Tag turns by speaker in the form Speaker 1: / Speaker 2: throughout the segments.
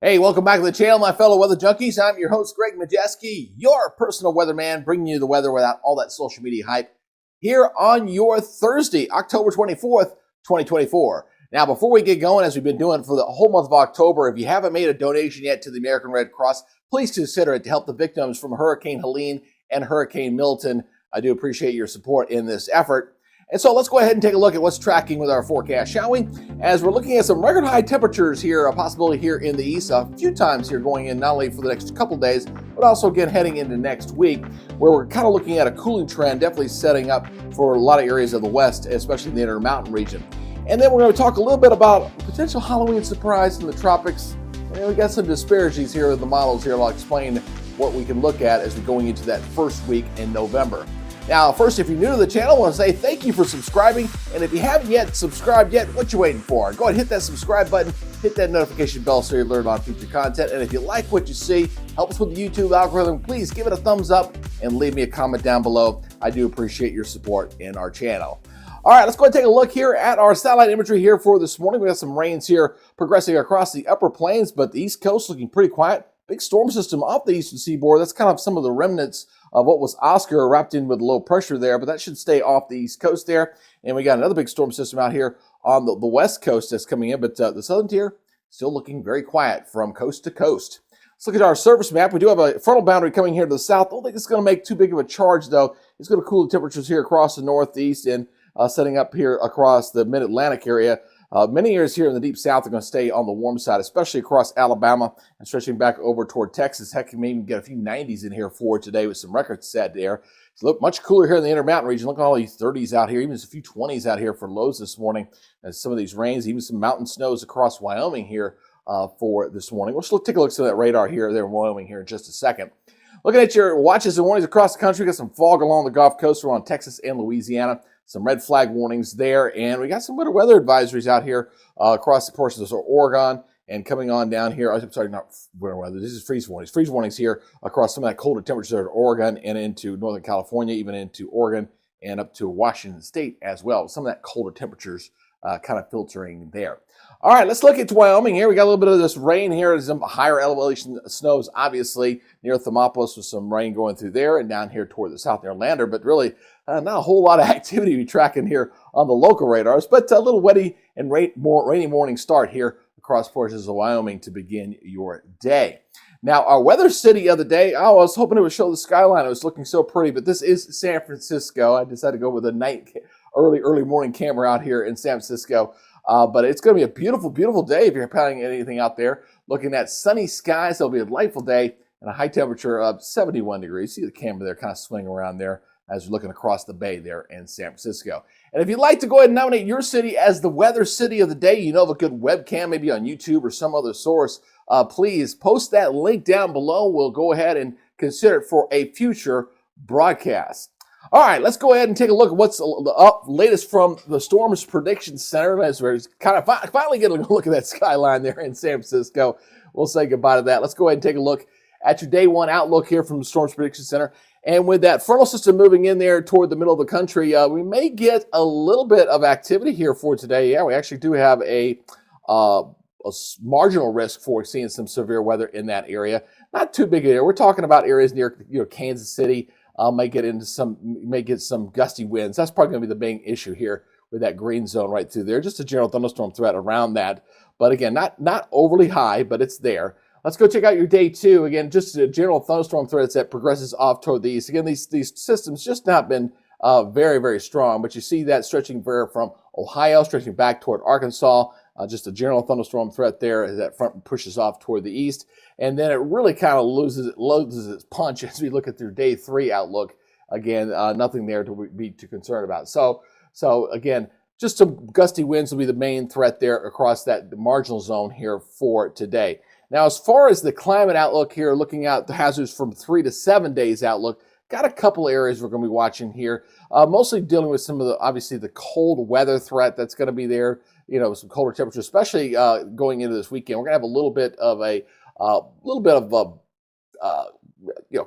Speaker 1: Hey, welcome back to the channel, my fellow weather junkies. I'm your host, Greg Majeski, your personal weatherman, bringing you the weather without all that social media hype here on your Thursday, October 24th, 2024. Now, before we get going, as we've been doing for the whole month of October, if you haven't made a donation yet to the American Red Cross, please consider it to help the victims from Hurricane Helene and Hurricane Milton. I do appreciate your support in this effort. And so let's go ahead and take a look at what's tracking with our forecast, shall we? As we're looking at some record high temperatures here, a possibility here in the east, a few times here going in, not only for the next couple days, but also again heading into next week, where we're kind of looking at a cooling trend, definitely setting up for a lot of areas of the west, especially in the Intermountain region. And then we're going to talk a little bit about a potential Halloween surprise in the tropics. And we got some disparities here in the models here. I'll explain what we can look at as we're going into that first week in November. Now, first, if you're new to the channel, I want to say thank you for subscribing. And if you haven't yet subscribed yet, what you waiting for? Go ahead and hit that subscribe button, hit that notification bell so you learn on future content. And if you like what you see, help us with the YouTube algorithm, please give it a thumbs up and leave me a comment down below. I do appreciate your support in our channel. All right, let's go ahead and take a look here at our satellite imagery here for this morning. We got some rains here progressing across the upper plains, but the East Coast looking pretty quiet. Big storm system off the eastern seaboard. That's kind of some of the remnants of what was Oscar wrapped in with low pressure there, but that should stay off the East Coast there. And we got another big storm system out here on the West Coast that's coming in, but the southern tier still looking very quiet from coast to coast. Let's look at our surface map. We do have a frontal boundary coming here to the south. Don't think it's going to make too big of a charge, though. It's going to cool the temperatures here across the northeast and setting up here across the mid-Atlantic area. Many areas here in the deep south are going to stay on the warm side, especially across Alabama and stretching back over toward Texas. Heck, you may even get a few 90s in here for today with some records set there. It's look much cooler here in the Intermountain region. Look at all these 30s out here, even a few 20s out here for lows this morning. And some of these rains, even some mountain snows across Wyoming here for this morning. We'll take a look at that radar here there in Wyoming here in just a second. Looking at your watches and warnings across the country, we got some fog along the Gulf Coast around Texas and Louisiana. Some red flag warnings there, and we got some winter weather advisories out here across the portions of Oregon and coming on down here. I'm sorry, not winter weather. This is freeze warnings. Freeze warnings here across some of that colder temperatures in Oregon and into Northern California, even into Oregon and up to Washington State as well. Some of that colder temperatures kind of filtering there. All right, let's look at Wyoming here. We got a little bit of this rain here. Some higher elevation snows, obviously, near Thermopolis with some rain going through there and down here toward the south near Lander, but really not a whole lot of activity to be tracking here on the local radars, but a little wetty and rainy morning start here across portions of Wyoming to begin your day. Now, our weather city of the day, I was hoping it would show the skyline. It was looking so pretty, but this is San Francisco. I decided to go with a early morning camera out here in San Francisco. But it's going to be a beautiful, beautiful day if you're planning anything out there. Looking at sunny skies, it'll be a delightful day and a high temperature of 71 degrees. See the camera there kind of swing around there as you're looking across the bay there in San Francisco. And if you'd like to go ahead and nominate your city as the weather city of the day, you know of a good webcam, maybe on YouTube or some other source, please post that link down below. We'll go ahead and consider it for a future broadcast. All right, let's go ahead and take a look at what's latest from the Storms Prediction Center. As we're kind of finally getting a look at that skyline there in San Francisco. We'll say goodbye to that. Let's go ahead and take a look at your day one outlook here from the Storms Prediction Center. And with that frontal system moving in there toward the middle of the country, we may get a little bit of activity here for today. Yeah, we actually do have a marginal risk for seeing some severe weather in that area. Not too big an area. We're talking about areas near Kansas City. May get some gusty winds. That's probably going to be the main issue here with that green zone right through there. Just a general thunderstorm threat around that. But again, not overly high, but it's there. Let's go check out your day two. Again, just a general thunderstorm threat that progresses off toward the east. Again, these systems just not been very, very strong, but you see that stretching from Ohio, stretching back toward Arkansas. Just a general thunderstorm threat there as that front pushes off toward the east. And then it really kind of loses its punch as we look at their day three outlook. Again, nothing there to be too concerned about. So again, just some gusty winds will be the main threat there across that marginal zone here for today. Now, as far as the climate outlook here, looking at the hazards from 3 to 7 days outlook, got a couple areas we're going to be watching here, mostly dealing with some of the, obviously, the cold weather threat that's going to be there, some colder temperatures, especially going into this weekend. We're going to have a little bit of a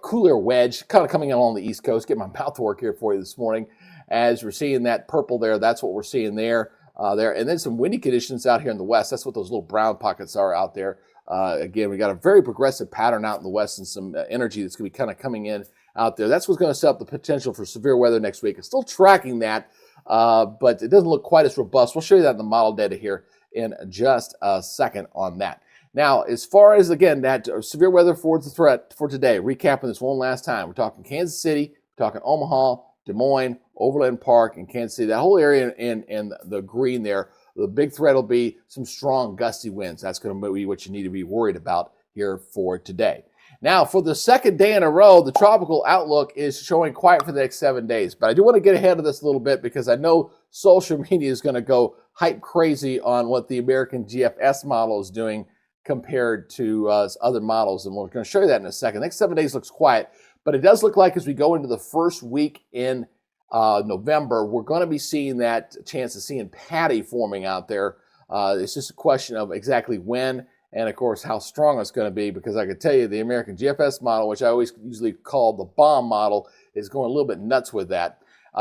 Speaker 1: cooler wedge kind of coming in along the East Coast. Get my mouth to work here for you this morning. As we're seeing that purple there, that's what we're seeing there. there. And then some windy conditions out here in the west. That's what those little brown pockets are out there. Again, we got a very progressive pattern out in the west and some energy that's going to be kind of coming in out there. That's what's going to set up the potential for severe weather next week. It's still tracking that, but it doesn't look quite as robust. We'll show you that in the model data here in just a second on that. Now, as far as, again, that severe weather for the threat for today, recapping this one last time, we're talking Kansas City, we're talking Omaha, Des Moines, Overland Park, and Kansas City, that whole area in the green there. The big threat will be some strong gusty winds. That's going to be what you need to be worried about here for today. Now, for the second day in a row, the tropical outlook is showing quiet for the next 7 days. But I do want to get ahead of this a little bit because I know social media is going to go hype crazy on what the American GFS model is doing compared to other models. And we're going to show you that in a second. The next 7 days looks quiet, but it does look like as we go into the first week in November, we're going to be seeing that chance of seeing patty forming out there. It's just a question of exactly when and, of course, how strong it's going to be, because I can tell you the American GFS model, which I always usually call the bomb model, is going a little bit nuts with that.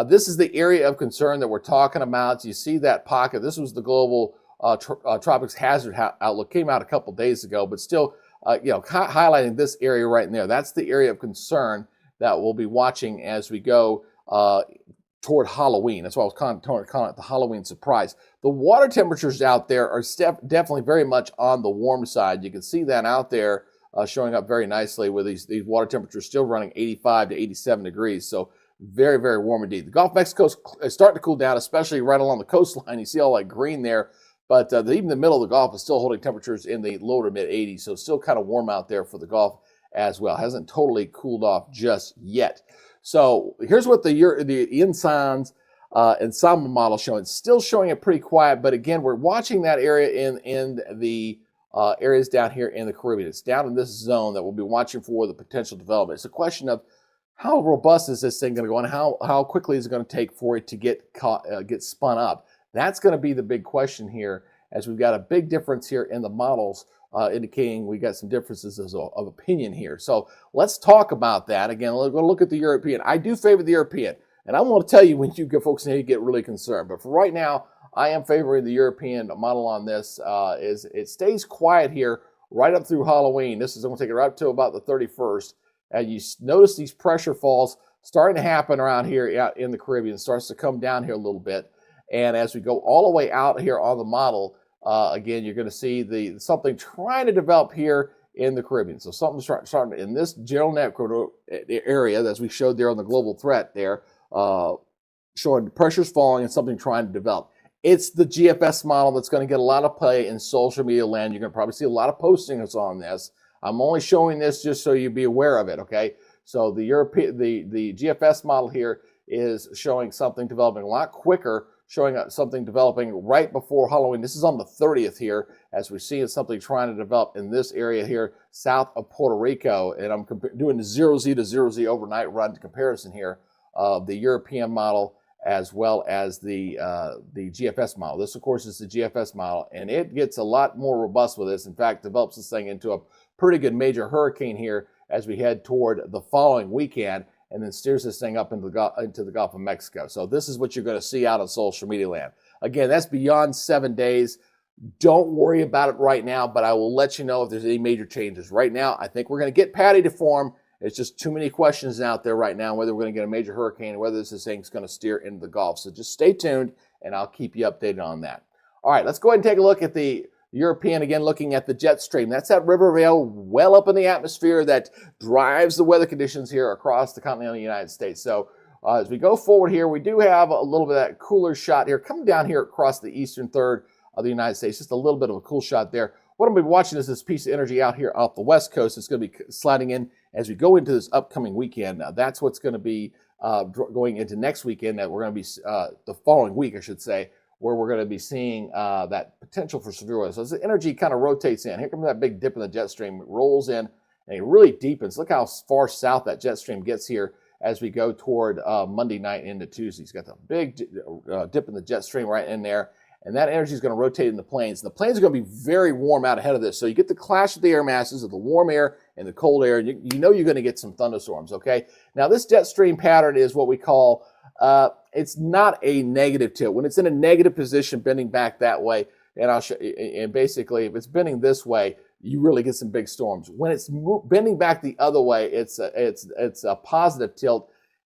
Speaker 1: This is the area of concern that we're talking about. You see that pocket. This was the global tropics hazard outlook, came out a couple days ago, but still, highlighting this area right in there. That's the area of concern that we'll be watching as we go toward Halloween. That's why I was calling it the Halloween surprise. The water temperatures out there are definitely very much on the warm side. You can see that out there showing up very nicely with these water temperatures still running 85 to 87 degrees. So very, very warm indeed. The Gulf of Mexico is starting to cool down, especially right along the coastline. You see all that green there. But even the middle of the Gulf is still holding temperatures in the low to mid 80s. So still kind of warm out there for the Gulf as well. Hasn't totally cooled off just yet. So here's what the Ensigns ensemble model showing. It's still showing it pretty quiet, but again, we're watching that area in the areas down here in the Caribbean. It's down in this zone that we'll be watching for the potential development. It's a question of how robust is this thing going to go, and how quickly is it going to take for it to get spun up. That's going to be the big question here, as we've got a big difference here in the models indicating we got some differences of opinion here. So let's talk about that. Again, we're going to look at the European. I do favor the European, and I want to tell you when you folks need to get really concerned. But for right now, I am favoring the European model on this. Is it stays quiet here right up through Halloween. This is going to take it right up to about the 31st. And you notice these pressure falls starting to happen around here out in the Caribbean. It starts to come down here a little bit. And as we go all the way out here on the model, again, you're going to see something trying to develop here in the Caribbean. So something's starting in this general network area, as we showed there on the global threat there, showing pressures falling and something trying to develop. It's the GFS model that's going to get a lot of play in social media land. You're going to probably see a lot of postings on this. I'm only showing this just so you be aware of it, okay? So the GFS model here is showing something developing a lot quicker, showing something developing right before Halloween. This is on the 30th here, as we see something trying to develop in this area here, south of Puerto Rico. And I'm doing the 0Z to 0Z overnight run comparison here of the European model as well as the GFS model. This, of course, is the GFS model, and it gets a lot more robust with this. In fact, develops this thing into a pretty good major hurricane here as we head toward the following weekend, and then steers this thing up into the Gulf of Mexico. So this is what you're going to see out on social media land. Again, that's beyond 7 days. Don't worry about it right now, but I will let you know if there's any major changes. Right now, I think we're going to get patty to form. It's just too many questions out there right now, whether we're going to get a major hurricane or whether this thing's going to steer into the Gulf. So just stay tuned, and I'll keep you updated on that. All right, let's go ahead and take a look at the European, again, looking at the jet stream. That's that river veil well up in the atmosphere that drives the weather conditions here across the continental United States. So as we go forward here, we do have a little bit of that cooler shot here coming down here across the eastern third of the United States. Just a little bit of a cool shot there. What I'm going to be watching is this piece of energy out here off the west coast. It's going to be sliding in as we go into this upcoming weekend. Now, that's what's going to be going into next weekend, that we're going to be the following week, I should say, where we're going to be seeing that potential for severe weather. So as the energy kind of rotates in, here comes that big dip in the jet stream. It rolls in and it really deepens. Look how far south that jet stream gets here as we go toward Monday night into Tuesday. It's got the big dip in the jet stream right in there. And that energy is going to rotate in the plains. And the plains are going to be very warm out ahead of this. So you get the clash of the air masses of the warm air and the cold air. And you know you're going to get some thunderstorms, okay? Now, this jet stream pattern is what we call It's not a negative tilt. When it's in a negative position, bending back that way, and I'll show. And basically, if it's bending this way, you really get some big storms. When it's bending back the other way, it's a positive tilt.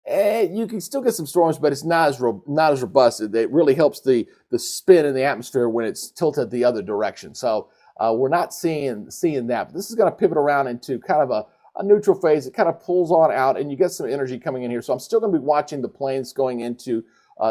Speaker 1: You can still get some storms, but it's not as robust. It really helps the spin in the atmosphere when it's tilted the other direction. So we're not seeing that. But this is going to pivot around into kind of a neutral phase. It kind of pulls on out, and you get some energy coming in here. So I'm still going to be watching the plains going into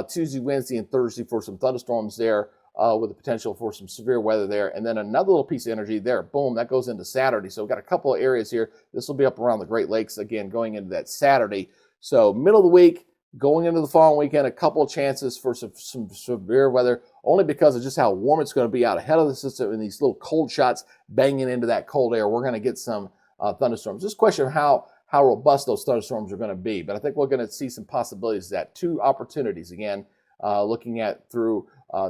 Speaker 1: Tuesday, Wednesday, and Thursday for some thunderstorms there. With the potential for some severe weather there. And then another little piece of energy there. Boom, that goes into Saturday. So we've got a couple of areas here. This will be up around the Great Lakes, again, going into that Saturday. So middle of the week, going into the following weekend, a couple of chances for some severe weather, only because of just how warm it's going to be out ahead of the system and these little cold shots banging into that cold air. We're going to get some thunderstorms. Just a question of how robust those thunderstorms are going to be. But I think we're going to see some possibilities of that. Two opportunities, again, looking at through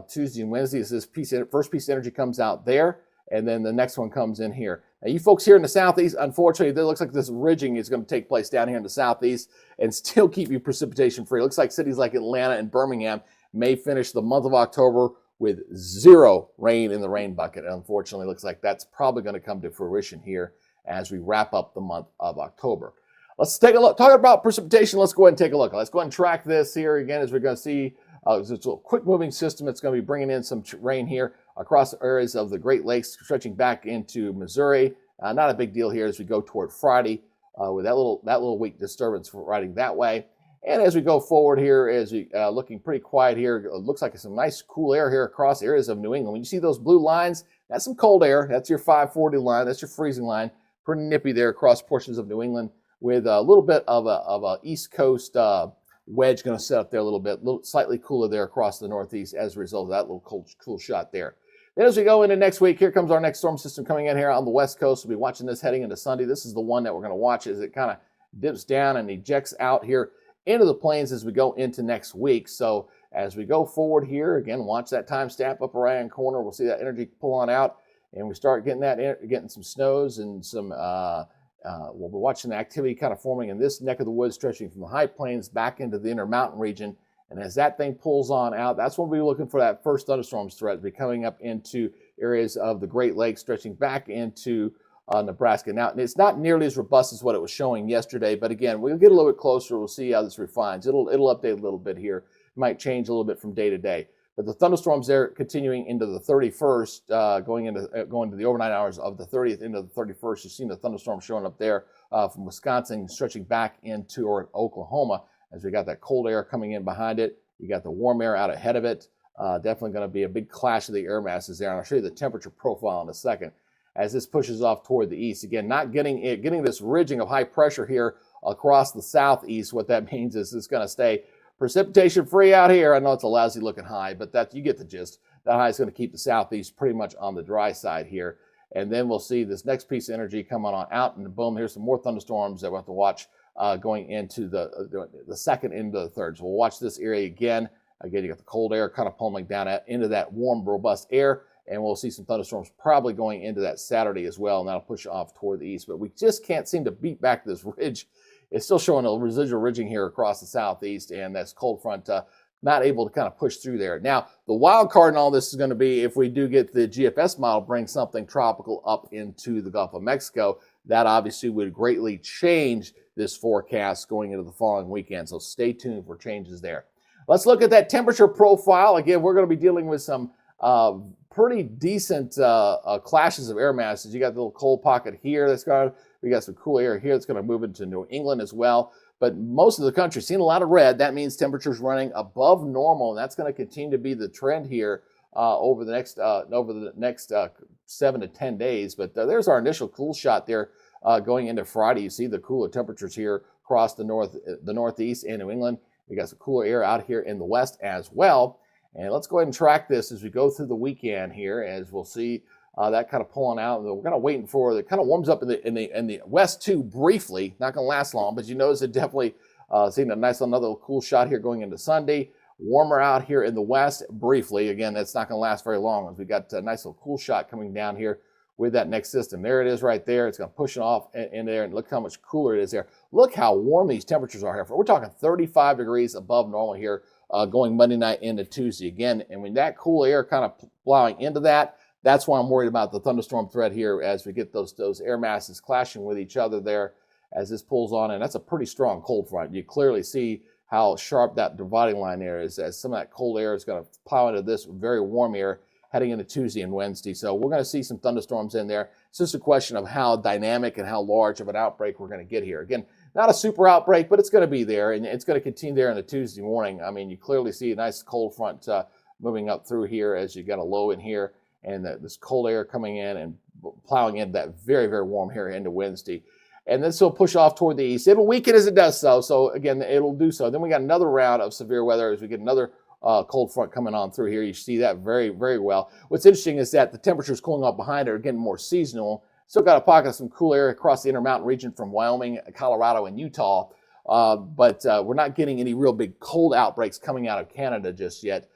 Speaker 1: Tuesday and Wednesday as this first piece of energy comes out there, and then the next one comes in here. Now, you folks here in the southeast, unfortunately, it looks like this ridging is going to take place down here in the southeast and still keep you precipitation free. It looks like cities like Atlanta and Birmingham may finish the month of October with 0 rain in the rain bucket. Unfortunately, it looks like that's probably going to come to fruition here as we wrap up the month of October. Let's take a look. Talking about precipitation, let's go ahead and take a look. Let's go ahead and track this here again as we're going to see. It's a little quick-moving system that's going to be bringing in some rain here across the areas of the Great Lakes, stretching back into Missouri. Not a big deal here as we go toward Friday with that little weak disturbance riding that way. And as we go forward here, as we looking pretty quiet here, it looks like some nice cool air here across areas of New England. When you see those blue lines, that's some cold air. That's your 540 line. That's your freezing line. Pretty nippy there across portions of New England with a little bit of a East Coast wedge going to set up there a little bit, slightly cooler there across the Northeast as a result of that little cool shot there. Then as we go into next week, here comes our next storm system coming in here on the West Coast. We'll be watching this heading into Sunday. This is the one that we're going to watch as it kind of dips down and ejects out here into the plains as we go into next week. So as we go forward here, again, watch that timestamp upper right-hand corner. We'll see that energy pull on out, and we start getting some snows and some we'll be watching the activity kind of forming in this neck of the woods, stretching from the high plains back into the Intermountain region. And as that thing pulls on out, that's when we'll be looking for that first thunderstorms threat to be coming up into areas of the Great Lakes, stretching back into Nebraska. Now, it's not nearly as robust as what it was showing yesterday, but again, we'll get a little bit closer. We'll see how this refines. It'll update a little bit here. It might change a little bit from day to day. But the thunderstorms there continuing into the 31st, going to the overnight hours of the 30th into the 31st. You've seen the thunderstorm showing up there from Wisconsin, stretching back into Oklahoma as we got that cold air coming in behind it. You got the warm air out ahead of it. Definitely going to be a big clash of the air masses there. And I'll show you the temperature profile in a second as this pushes off toward the east. Again, not getting this ridging of high pressure here across the southeast. What that means is it's going to stay precipitation free out here. I know it's a lousy looking high, but you get the gist. That high is going to keep the southeast pretty much on the dry side here. And then we'll see this next piece of energy coming on out, and boom, here's some more thunderstorms that we'll have to watch going into the second into the third. So we'll watch this area again. Again, you got the cold air kind of pulling down into that warm, robust air, and we'll see some thunderstorms probably going into that Saturday as well, and that'll push off toward the east. But we just can't seem to beat back this ridge. It's still showing a residual ridging here across the southeast, and that's cold front not able to kind of push through there. Now, the wild card in all this is going to be if we do get the GFS model bring something tropical up into the Gulf of Mexico. That obviously would greatly change this forecast going into the following weekend, so stay tuned for changes there. Let's look at that temperature profile. Again, we're going to be dealing with some pretty decent clashes of air masses. You got the little cold pocket here we got some cool air here that's going to move into New England as well. But most of the country seeing a lot of red. That means temperatures running above normal, and that's going to continue to be the trend here over the next 7 to 10 days. But there's our initial cool shot there going into Friday. You see the cooler temperatures here across the northeast and New England. We got some cooler air out here in the west as well. And let's go ahead and track this as we go through the weekend here, as we'll see that kind of pulling out. And we're kind of waiting for it kind of warms up in the west too briefly. Not going to last long, but you notice it definitely seeing a nice another cool shot here going into Sunday. Warmer out here in the west briefly. Again, that's not going to last very long as we got a nice little cool shot coming down here with that next system. There it is right there. It's going to push it off in there, and look how much cooler it is there. Look how warm these temperatures are here. We're talking 35 degrees above normal here going Monday night into Tuesday again. And when that cool air kind of plowing into that, that's why I'm worried about the thunderstorm threat here as we get those air masses clashing with each other there as this pulls on. And that's a pretty strong cold front. You clearly see how sharp that dividing line there is, as some of that cold air is going to plow into this very warm air heading into Tuesday and Wednesday. So we're going to see some thunderstorms in there. It's just a question of how dynamic and how large of an outbreak we're going to get here. Again, not a super outbreak, but it's going to be there, and it's going to continue there in the Tuesday morning. I mean, you clearly see a nice cold front moving up through here as you got a low in here, and this cold air coming in and plowing into that very, very warm here into Wednesday. And then it'll push off toward the east. It'll weaken as it does so. So again, it'll do so. Then we got another round of severe weather as we get another cold front coming on through here. You see that very, very well. What's interesting is that the temperatures cooling off behind it are getting more seasonal. Still got a pocket of some cool air across the Intermountain region from Wyoming, Colorado, and Utah. But we're not getting any real big cold outbreaks coming out of Canada just yet.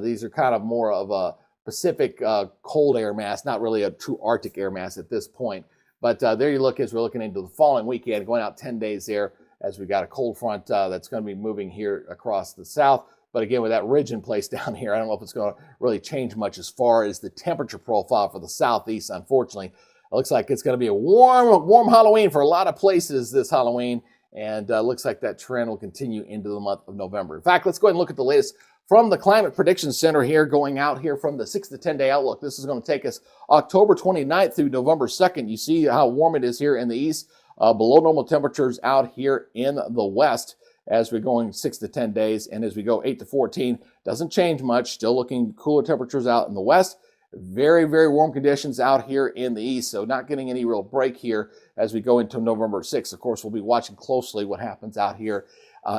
Speaker 1: These are kind of more of a Pacific cold air mass, not really a true Arctic air mass at this point. But there you look as we're looking into the following weekend, going out 10 days there as we got a cold front that's going to be moving here across the south. But again, with that ridge in place down here, I don't know if it's going to really change much as far as the temperature profile for the southeast, unfortunately. It looks like it's going to be a warm Halloween for a lot of places this Halloween. And looks like that trend will continue into the month of November. In fact, let's go ahead and look at the latest from the Climate Prediction Center here, going out here from the 6 to 10 day outlook. This is going to take us October 29th through November 2nd. You see how warm it is here in the east, below normal temperatures out here in the west as we're going 6 to 10 days. And as we go 8 to 14, doesn't change much. Still looking cooler temperatures out in the west. Very, very warm conditions out here in the east. So not getting any real break here as we go into November 6th. Of course, we'll be watching closely what happens out here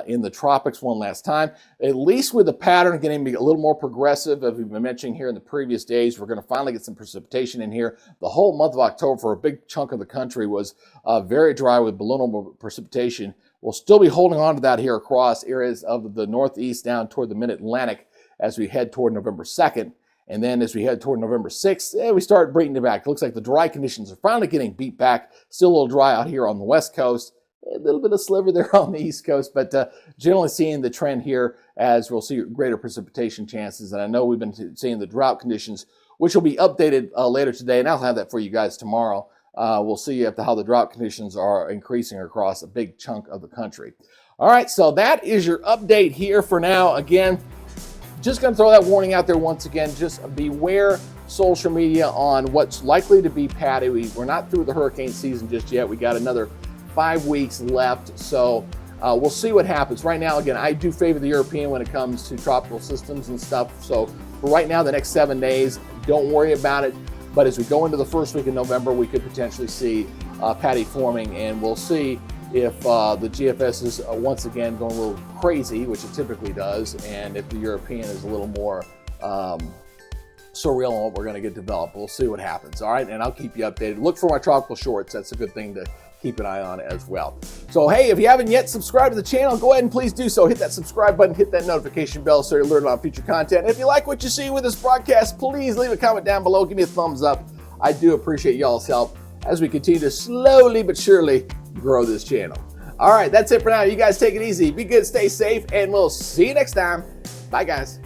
Speaker 1: in the tropics one last time. At least with the pattern getting a little more progressive, as we've been mentioning here in the previous days, we're going to finally get some precipitation in here. The whole month of October for a big chunk of the country was very dry with below normal precipitation. We'll still be holding on to that here across areas of the northeast down toward the mid-Atlantic as we head toward November 2nd. And then as we head toward November 6th, we start bringing it back. It looks like the dry conditions are finally getting beat back. Still a little dry out here on the west coast. A little bit of sliver there on the east coast, but generally seeing the trend here as we'll see greater precipitation chances. And I know we've been seeing the drought conditions, which will be updated later today, and I'll have that for you guys tomorrow. We'll see how the drought conditions are increasing across a big chunk of the country. All right, so that is your update here for now. Again, just going to throw that warning out there once again. Just beware social media on what's likely to be Patty. We're not through the hurricane season just yet. We got another 5 weeks left, so we'll see what happens. Right now, again, I do favor the European when it comes to tropical systems and stuff. So for right now, the next 7 days, don't worry about it. But as we go into the first week of November, we could potentially see Patty forming, and we'll see if the GFS is once again going a little crazy, which it typically does, and if the European is a little more surreal on what we're going to get developed. We'll see what happens. All right, and I'll keep you updated. Look for my tropical shorts. That's a good thing to keep an eye on as well. So, hey, if you haven't yet subscribed to the channel, go ahead and please do so. Hit that subscribe button, hit that notification bell so you're alerted on future content. And if you like what you see with this broadcast, please leave a comment down below. Give me a thumbs up. I do appreciate y'all's help as we continue to slowly but surely grow this channel. All right, that's it for now. You guys take it easy. Be good, stay safe, and we'll see you next time. Bye, guys.